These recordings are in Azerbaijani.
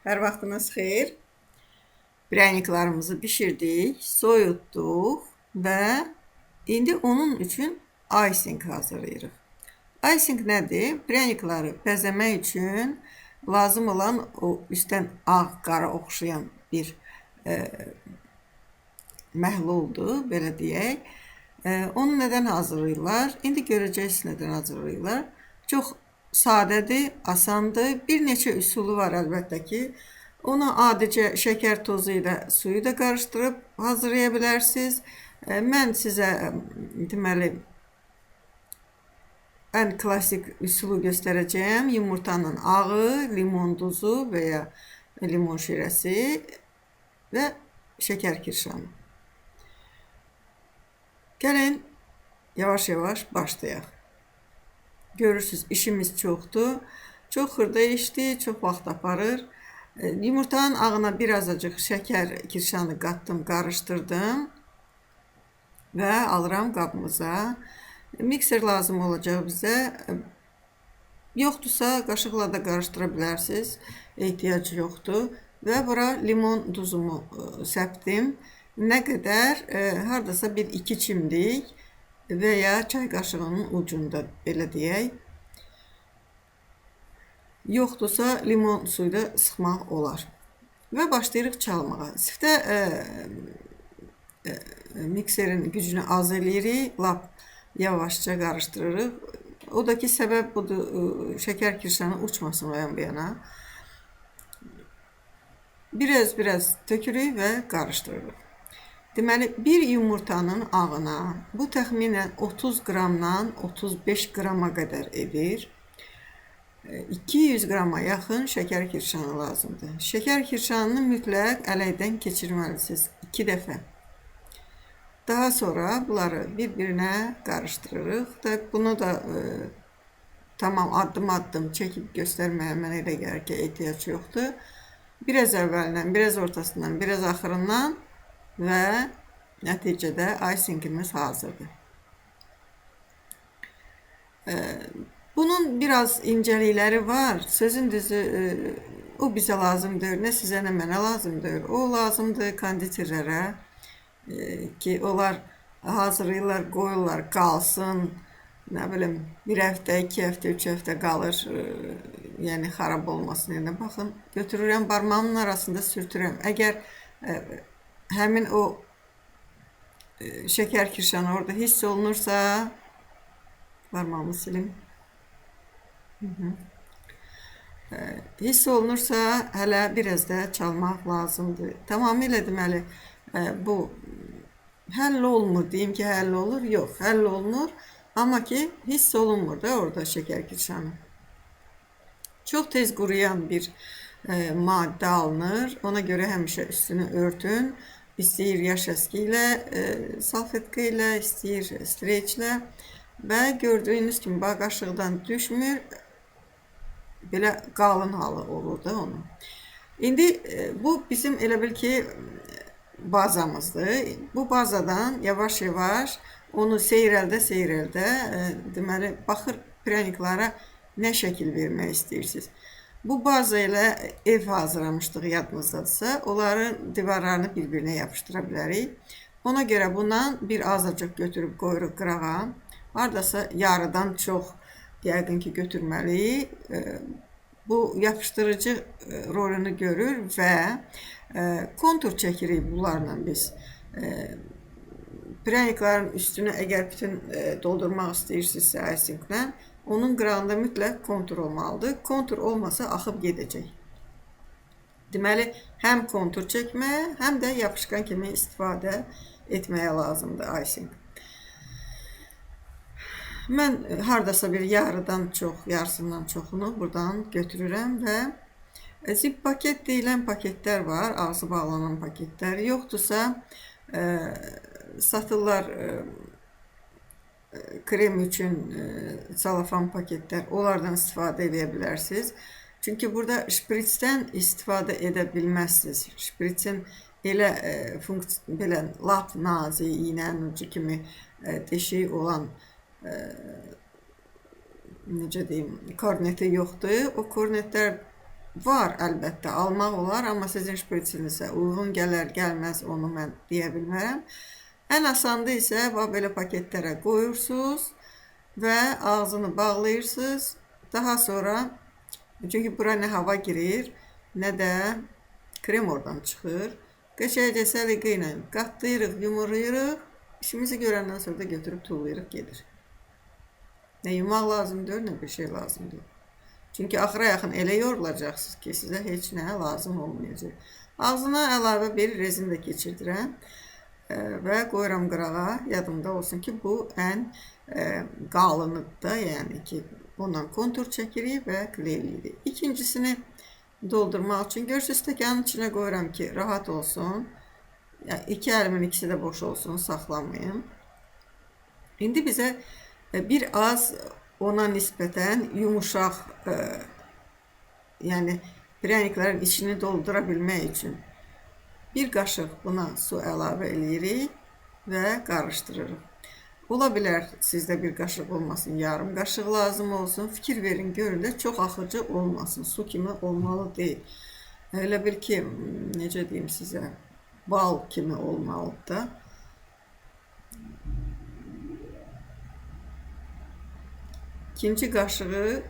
Hər vaxtınız xeyir. Prəniklarımızı bişirdik, soyutduq və indi onun üçün icing hazırlayırıq. Icing nədir? Prənikləri bəzəmək üçün lazım olan o üstdən ağ-qara oxşayan bir məhluldur, belə deyək. Onu nədən hazırlayırlar? İndi görəcəksiniz nədən hazırlayırlar. Çox sadədir, asandır. Bir neçə üsulu var əlbəttə ki. Onu adicə şəkər tozu ilə suyu da qarışdırıb hazırlaya bilərsiniz. Mən sizə deməli ən klassik üsulu göstərəcəyəm. Yumurtanın ağı, limon duzu və ya limon şirəsi və şəkər kirşanı. Gəlin yavaş-yavaş başlayaq. Görürsünüz, işimiz çoxdur. Çox xırda işdir, çox vaxt aparır. Yumurtanın ağına birazcık şəkər kirşanı qatdım, qarışdırdım və alıram qabımıza. Mikser lazım olacaq bizə. Yoxdursa qaşıqla da qarışdıra bilərsiniz. Ehtiyac yoxdur. Və bura limon duzumu səpdim. Nə qədər? Hardasa bir 2 çimdik və ya çay qaşığının ucunda, belə deyək. Yoxdursa limon suyu da sıxmaq olar. Və başlayırıq çalmağa. Siftə mikserin gücünü az eləyirik, lap yavaşca qarışdırırıq. O da ki, səbəb budur, şəkər kirşanı uçmasın o yan bu yana. Biraz tökürük və qarışdırırıq. Deməli, bir yumurtanın ağına bu təxminən 30 qramdan 35 qrama qədər edir. 200 qrama yaxın şəkər kirşanı lazımdır. Şəkər kirşanını mütləq ələkdən keçirməlisiniz 2 dəfə. Daha sonra bunları bir-birinə qarışdırırıq. Bunu da tamam addım-addım çəkib göstərməyə mənə elə gəlir ki, ehtiyac yoxdur. Biraz əvvəlindən, biraz ortasından, biraz axırından və nəticədə icingimiz hazırdır. Bunun biraz incəlikləri var. Sözün düzü, o bizə lazımdır, nə sizə, nə mənə lazımdır. O lazımdır konditerlərə ki, onlar hazırlayırlar, qoyurlar, qalsın. Nə bilim, bir həftə, 2 həftə, 3 həftə qalır, yəni xarab olmasın. Yəni, baxın, götürürəm, barmağımın arasında sürtürəm. Əgər həmin o şəkər kirşanı orada hiss olunursa, barmağımı silim. Hiss olunursa, hələ biraz da çalmaq lazımdır. Tamamilə deməli, bu həll olmur, deyim ki, həll olur. Yox, həll olunur. Amma ki, hiss olunmur da orada şəkər kirşanı. Çox tez quruyan bir maddə alınır. Ona görə həmişə üstünü örtün. İstəyir yaş əski ilə, salfetka ilə, istəyir streçlə. Və gördüyünüz kimi, bax, qaşıqdan düşmür. Belə qalın halı olur da onun. İndi bu bizim elə bil ki, bazamızdır. Bu bazadan yavaş-yavaş onu seyrəldə, deməli, baxır prəniklara nə şəkil vermək istəyirsiniz. Bu baza ilə ev hazırlamışdıq yadınızdadırsa, onların divarlarını bir-birinə yapışdıra bilərik. Ona görə bundan bir azacıq götürüb qoyuruq qırağa. Haradasa yarıdan çox yəqin ki, götürməliyik. Bu yapışdırıcı rolunu görür və kontur çəkirik bunlarla biz. Prəniklərin üstünü əgər bütün doldurmaq istəyirsinizsə icinglə, onun qırağında mütləq kontur olmalıdır. Kontur olmasa axıb gedəcək. Deməli, həm kontur çəkməyə, həm də yapışqan kimi istifadə etməyə lazımdır icing. Mən hardasa bir yarıdan çox, yarısından çoxunu buradan götürürəm və zip paket deyilən paketlər var, ağzı bağlanan paketlər. Yoxdursa, satırlar krem üçün salafan paketlər, onlardan istifadə edə bilərsiniz. Çünki burada şpritsdən istifadə edə bilməzsiniz. Şpritsin belə lap nazik, iynənin ucu kimi deşiyi olan necə deyim, korneti yoxdur. O kornetlər var əlbəttə, almaq olar, amma sizin şprisinizə uyğun gələr, gəlməz onu mən deyə bilmərəm. Ən asanı isə belə paketlərə qoyursunuz və ağzını bağlayırsınız. Daha sonra, çünki bura nə hava girir, nə də krem oradan çıxır. Qəşəngcə səliqə ilə qatlayırıq, yumurlayırıq. İşimizi görəndən sonra da götürüb tullayırıq, gedir. Nə yumaq lazımdır, nə bir şey lazımdır. Çünki axıra yaxın elə yorulacaqsınız ki, sizə heç nə lazım olmayacaq. Ağzına əlavə bir rezin də keçirdirəm və qoyuram qırağa. Yadımda olsun ki, bu ən qalınıdır da, yəni ki, ondan kontur çəkirik və kleyliyirik. İkincisini doldurmaq üçün görürsünüz, stəkanın içinə qoyuram ki, rahat olsun. Yəni, iki əlimin ikisi də boş olsun, saxlamayın. İndi bizə bir az ona nisbətən yumuşaq, yəni prəniklərin içini doldura bilmək üçün bir qaşıq buna su əlavə edirik və qarışdırırıq. Ola bilər sizdə bir qaşıq olmasın, yarım qaşıq lazım olsun. Fikir verin, görün də çox axıcı olmasın, su kimi olmalı deyil. Elə bil ki, necə deyim sizə, bal kimi olmalıdır da. İkinci qaşığı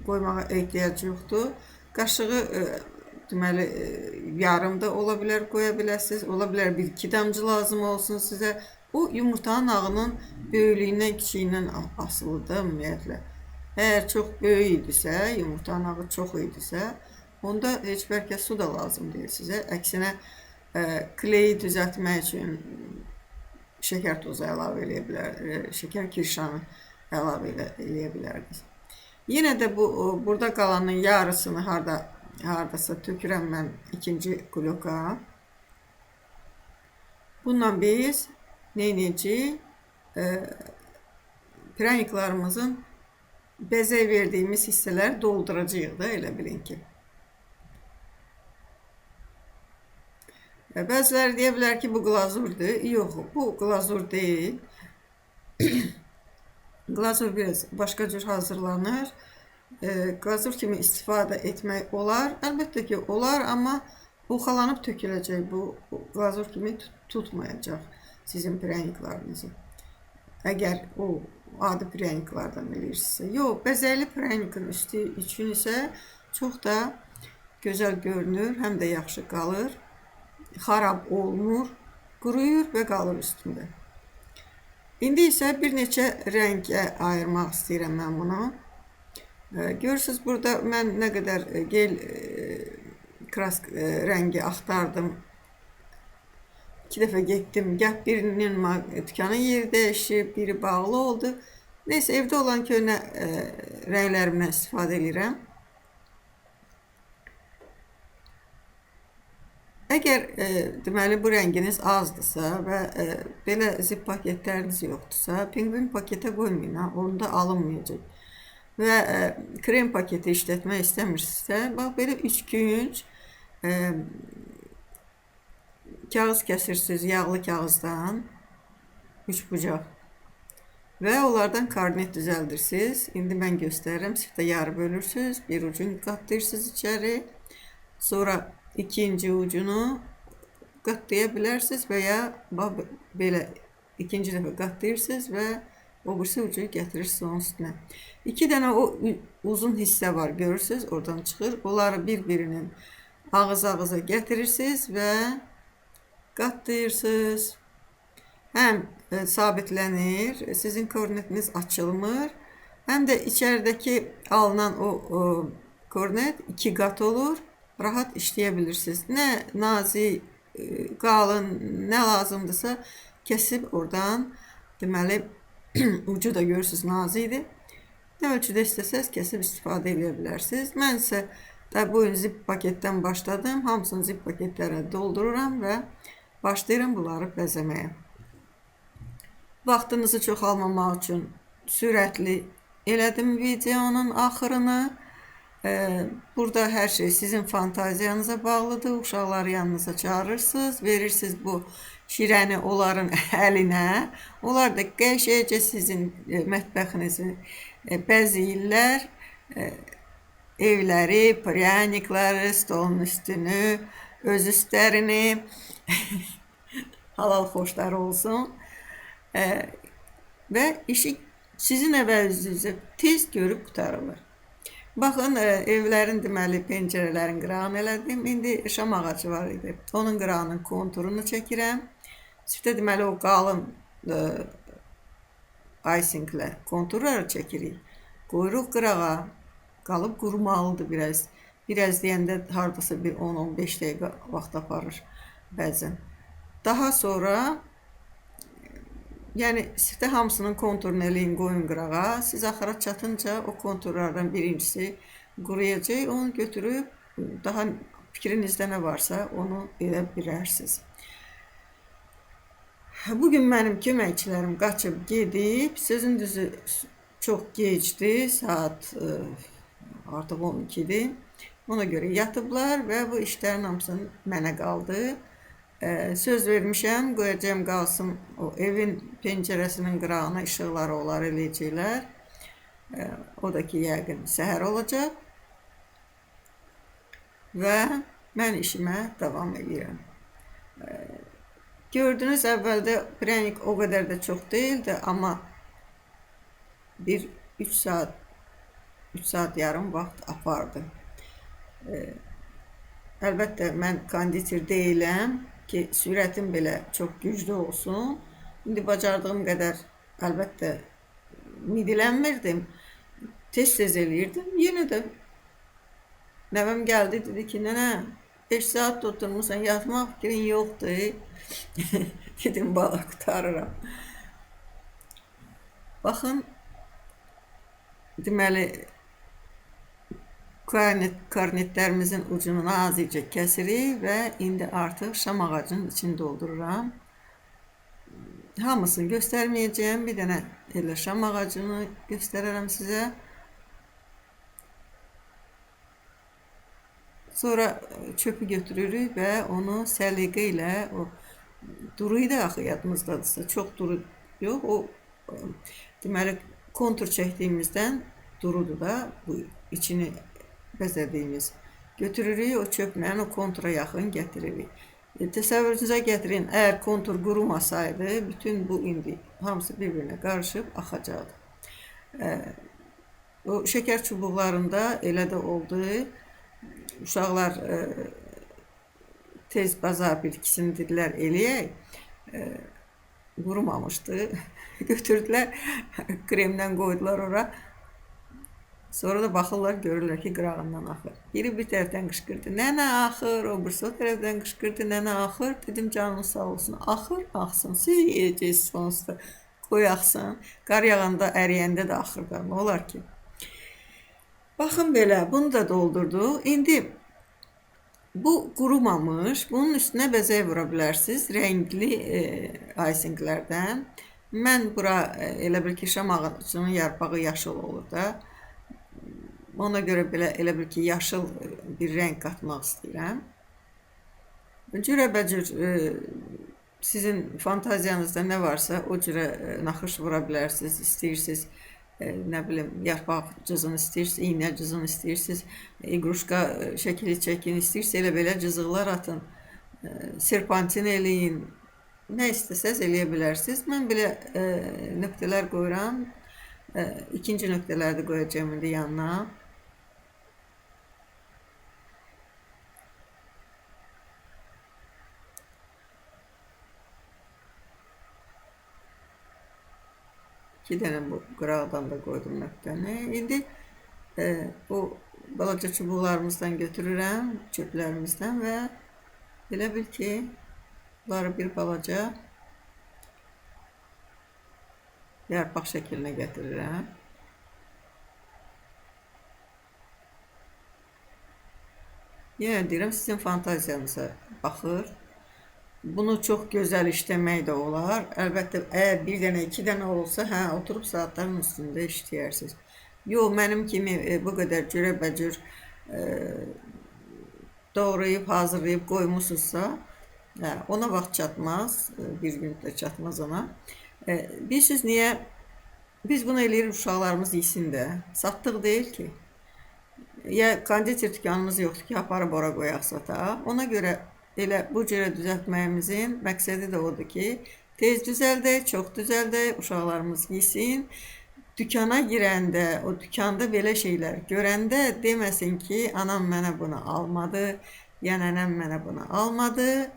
qoymağa ehtiyac yoxdur. Qaşığı deməli yarım da ola bilər, qoya bilərsiniz. Ola bilər bir iki damcı lazım olsun sizə. Bu yumurtanın ağının böyüklüyündən, kiçiyindən asılıdır ümumiyyətlə. Əgər çox böyük idisə, yumurtanın ağı çox idisə, onda heç bəlkə su da lazım deyil sizə. Əksinə kleyi düzəltmək üçün şəkər tozu əlavə edə bilər, şəkər kirşanı əlavə edə bilərdiniz. Yenə də burada qalanın yarısını hardasa tökürəm mən ikinci qloka. Bundan biz neyniyəcəyik? Prəniklarımızın bezə verdiyimiz hissələri dolduracağıq da, elə bilin ki. Bəziləri deyə bilər ki, bu glazurdur. Yox, bu glazur deyil. Glazur biraz başqa cür hazırlanır. Glazur kimi istifadə etmək olar. Əlbəttə ki, olar, amma buxalanıb töküləcək. Bu glazur kimi tutmayacaq sizin prəniklarınızı. Əgər o adi prəniklardan eləyirsinizsə. Yox, bəzəkli prənikin üstü üçün isə çox da gözəl görünür, həm də yaxşı qalır. Xarab olmur, quruyur və qalır üstündə. İndi isə bir neçə rəngə ayırmaq istəyirəm mən bunu. Görürsünüz, burada mən nə qədər gel krask rəngi axtardım. 2 dəfə getdim, gəh birinin dükanın yeri dəyişib, biri bağlı oldu. Neysə, evdə olan köhnə rənglərimdən istifadə edirəm. Əgər deməli bu rənginiz azdırsa və belə zip paketləriniz yoxdursa, pingvin paketə qoymayın, onu da alınmayacaq. Və krem paketi işlətmək istəmirsinizsə, bax belə 3 günc kağız kəsirsiniz yağlı kağızdan, 3 bucaq və onlardan karnet düzəldirsiniz. İndi mən göstərirəm, siftə yarı bölürsünüz, bir ucunu qatlayırsınız içəri, sonra ikinci ucunu qatlaya bilərsiniz və ya belə ikinci dəfə qatlayırsınız və o birisi ucu gətirirsiniz onun üstünə. 2 dənə o uzun hissə var, görürsünüz, oradan çıxır. Onları bir-birinin ağız-ağıza gətirirsiniz və qatlayırsınız. Həm sabitlənir, sizin kornetiniz açılmır, həm də içəridəki alınan o kornet 2 qat olur. Rahat işləyə bilirsiniz. Nə nazik, qalın, nə lazımdırsa kəsib oradan, deməli, ucu da görürsünüz nazikdir. Nə ölçüdə istəsəz kəsib istifadə edə bilərsiniz. Mən isə bu gün zip paketdən başladım. Hamısını zip paketlərə doldururam və başlayıram bunları bəzəməyə. Vaxtınızı çox almamaq üçün sürətli elədim videonun axırını. Burada hər şey sizin fantaziyanıza bağlıdır. Uşaqları yanınıza çağırırsınız, verirsiniz bu şirəni onların əlinə. Onlar da qəşəngcə sizin mətbəxinizi bəzəyirlər. evləri, pryanikləri, stolun üstünü, öz üstlərini halal xoşları olsun və işi sizin əvəzinizə tez görüb qurtarılır. Baxın, evlərin deməli pəncərələrin qırağını elədim. İndi şam ağacı var idi. Onun qırağının konturunu çəkirəm. Sifdə deməli o qalın icinglə konturları çəkirik. Qoyuruq qırağa. Qalıb qurumalıdır biraz. Biraz deyəndə hardasa bir 10-15 dəqiqə vaxt aparır bəzən. Daha sonra yəni sifdə hamısının konturunu eləyin, qoyun qırağa. Siz axıra çatınca o konturlardan birincisi quruyacaq. Onu götürüb daha fikrinizdə nə varsa onu edə bilərsiniz. Bugün mənim köməkçilərim qaçıb gedib. Sözün düzü çox gecdir. Saat artıq 12-dir. Ona görə yatıblar və bu işlərin hamısı mənə qaldı. Söz vermişəm, qoyacağım qalsın o evin pəncərəsinin qırağına işıqları onlar eləyəcəklər. O da ki, yəqin səhər olacaq. Və mən işimə davam edirəm. Gördünüz, əvvəldə pryanik o qədər də çox deyildi, amma bir 3 saat yarım vaxt apardı. Əlbəttə, mən konditer deyiləm ki, sürətim belə çox güclü olsun. İndi bacardığım qədər əlbəttə midilənmirdim. Tez-tez eləyirdim. Yenə də nəvəm gəldi, dedi ki, nənə 5 saat oturmuşsan, yatmaq fikrin yoxdur. Dedim, bala qutarıram. Baxın, deməli, kornetlərimizin ucunu nazicə kəsirik və indi artıq şam ağacının içini doldururam. Hamısını göstərməyəcəyim, bir dənə elə şam ağacını göstərərəm sizə. Sonra çöpü götürürük və onu səliqə ilə, o duruydu axı yadımızdadırsa, çox duru yox, o deməli kontur çəkdiyimizdən durudur da, bu içini bəzədiyimiz. Götürürük, o çöplə o kontura yaxın gətiririk. Təsəvvürünüzə gətirin, əgər kontur qurumasaydı, bütün bu indi hamısı bir-birinə qarışıb axacaqdı. O şəkər çubuqlarında elə də oldu. Uşaqlar tez bazar bitkisini dedilər eləyək. Qurumamışdı. Götürdülər, kremdən qoydular ora. Sonra da baxırlar, görürlər ki, qırağından axır. Biri bir tərəfdən qışqırdı, nənə axır, o birisi o tərəfdən qışqırdı, nənə axır. Dedim, canınız sağ olsun, axır, axsın, siz yiyəcəksiniz sonsuzda, qoy axsın. Qar yağanda, əriyəndə də axır da, nə olar ki? Baxın belə, bunu da doldurdu. İndi bu qurumamış, bunun üstünə bəzək vura bilərsiniz, rəngli icinglərdən. Mən bura elə bil ki, şam ağacının yarpağı yaşıl olur da. Ona görə belə elə bil ki, yaşıl bir rəng qatmaq istəyirəm. Cürəbəcür sizin fantaziyanızda nə varsa o cürə naxış vura bilərsiniz, istəyirsiniz, nə bilim, yarpaq cızını istəyirsiniz, iynə cızını istəyirsiniz, iqruşka şəkili çəkin, istəyirsiniz, elə belə cızıqlar atın, serpantin eləyin, nə istəsəz eləyə bilərsiniz. Mən belə nöqtələr qoyuram, ikinci nöqtələri də qoyacağım indi yanına. İki dənə bu qıraqdan da qoydum nöqtəni. İndi o balaca çubuqlarımızdan götürürəm, çöplərimizdən və elə bil ki, bunları bir balaca yarpaq şəklinə gətirirəm. Yenə deyirəm, sizin fantaziyanıza baxır. Bunu çox gözəl işləmək də olar. Əlbəttə, əgər bir dənə, iki dənə olsa, hə, oturub saatların üstündə işləyərsiniz. Yox, mənim kimi bu qədər cürəbəcür doğrayıb, hazırlayıb qoymusunuzsa, ona vaxt çatmaz, bir gün də çatmaz ona. Bilirsiniz niyə? Biz bunu eləyirik, uşaqlarımız yesin də. Satdıq deyil ki. ya konditer dükanımız yoxdur ki, aparıb ora qoyaq sataq. Ona görə elə bu cürə düzəltməyimizin məqsədi də odur ki, tez düzəldək, çox düzəldək, uşaqlarımız yesin. Dükana girəndə, o dükanda belə şeylər görəndə deməsin ki, anam mənə bunu almadı, ya nənəm mənə bunu almadı.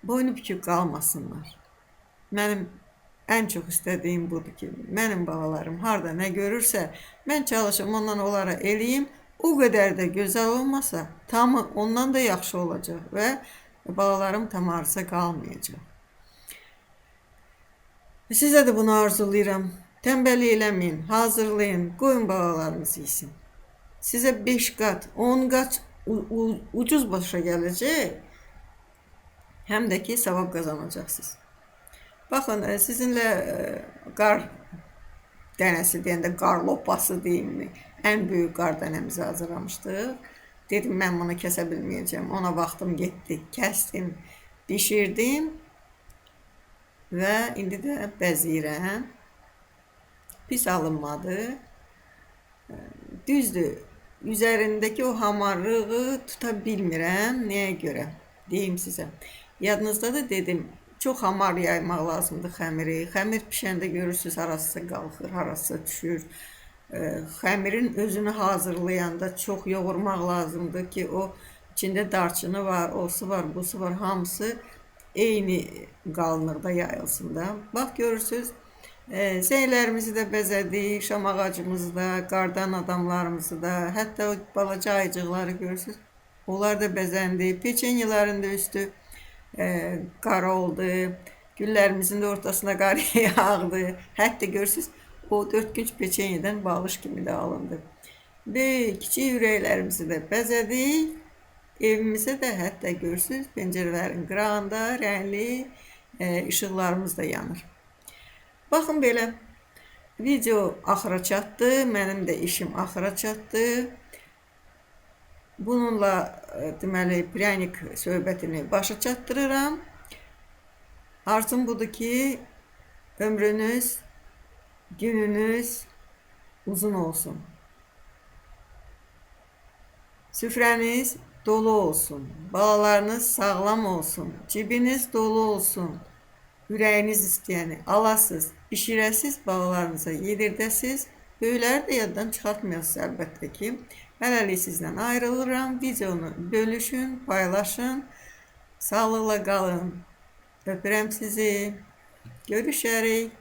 Boynu bükük qalmasınlar. Mənim ən çox istədiyim budur ki, mənim balalarım harda nə görürsə, mən çalışım ondan onlara eləyim. O qədər də gözəl olmasa, tamı ondan da yaxşı olacaq və balalarım tam arıza qalmayacaq. Sizə də bunu arzulayıram. Tənbəllik eləməyin, hazırlayın, qoyun balalarınız yesin. Sizə 5 qat, 10 qat ucuz başa gələcək, həm də ki, savab qazanacaqsınız. Baxın, sizinlə qar dənəsi deyəndə, qar lopası deyimmi, ən böyük qar dənəmizi hazırlamışdıq. Dedim, mən bunu kəsə bilməyəcəm. Ona vaxtım getdi, kəsdim, bişirdim və indi də bəzəyirəm. Pis alınmadı. Düzdür, üzərindəki o hamarlığı tuta bilmirəm. Nəyə görə? Deyim sizə. Yadınızda da dedim, çox hamar yaymaq lazımdır xəmiri. Xəmir pişəndə görürsünüz, harası qalxır, harası düşür. Xəmirin özünü hazırlayanda çox yoğurmaq lazımdır ki, o içində darçını var, osu var, busu var, hamısı eyni qalınlıqda yayılsın da. Bax, görürsünüz, zeylərimizi də bəzədik, şam ağacımızı da, qardan adamlarımızı da, hətta o balaca ayıcıqları görürsünüz, onlar da bəzəndi. Peçenyelərin də üstü qara oldu, güllərimizin də ortasına qar yağdı. Hətta görürsünüz, o 4 günc peçenyədən balış kimi də alındı. Böyük, kiçik ürəklərimizi də bəzədik. Evimizə də hətta görürsünüz, pəncərələrin qırağında rəngli işıqlarımız da yanır. Baxın belə, video axıra çatdı, mənim də işim axıra çatdı. Bununla deməli pryanik söhbətini başa çatdırıram. Arzum budur ki, ömrünüz, gününüz uzun olsun. Süfrəniz dolu olsun. Balalarınız sağlam olsun. Cibiniz dolu olsun. Ürəyiniz istəyəni alasız, bişirəsiz, balalarınıza yedirdəsiz. Böyükləri də yaddan çıxartmayasınız əlbəttə ki. Hələlik sizdən ayrılıram. Videonu bölüşün, paylaşın. Sağlıqla qalın. Öpürəm sizi. Görüşərik.